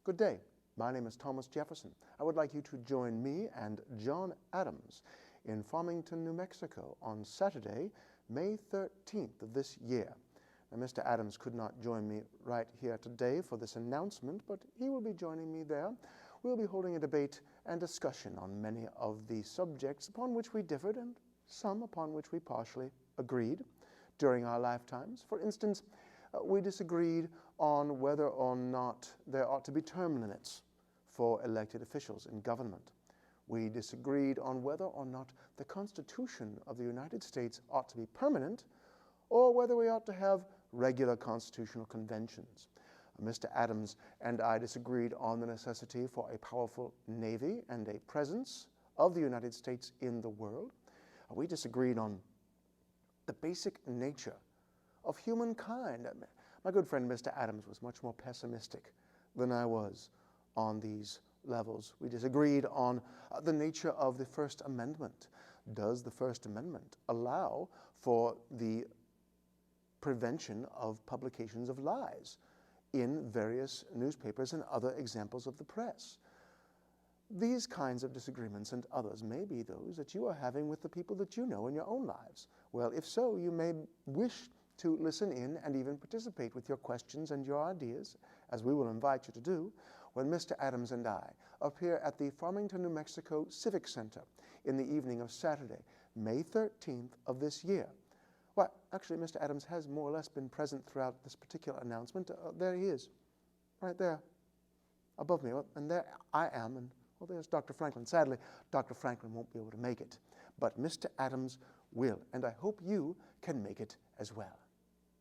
Good day. My name is Thomas Jefferson. I would like you to join me and John Adams in Farmington, New Mexico on Saturday, May 13th of this year. Now, Mr. Adams could not join me right here today for this announcement, but he will be joining me there. We'll be holding a debate and discussion on many of the subjects upon which we differed and some upon which we partially agreed during our lifetimes. For instance, we disagreed on whether or not there ought to be term limits for elected officials in government. We disagreed on whether or not the Constitution of the United States ought to be permanent or whether we ought to have regular constitutional conventions. Mr. Adams and I disagreed on the necessity for a powerful Navy and a presence of the United States in the world. We disagreed on the basic nature of humankind. My good friend Mr. Adams was much more pessimistic than I was on these levels. We disagreed on the nature of the First Amendment. Does the First Amendment allow for the prevention of publications of lies in various newspapers and other examples of the press? These kinds of disagreements and others may be those that you are having with the people that you know in your own lives. Well, if so, you may wish to listen in and even participate with your questions and your ideas, as we will invite you to do, when Mr. Adams and I appear at the Farmington, New Mexico Civic Center in the evening of Saturday, May 13th of this year. Well, actually, Mr. Adams has more or less been present throughout this particular announcement. There he is, right there, above me. And there I am, and well, there's Dr. Franklin. Sadly, Dr. Franklin won't be able to make it, but Mr. Adams will, and I hope you can make it as well.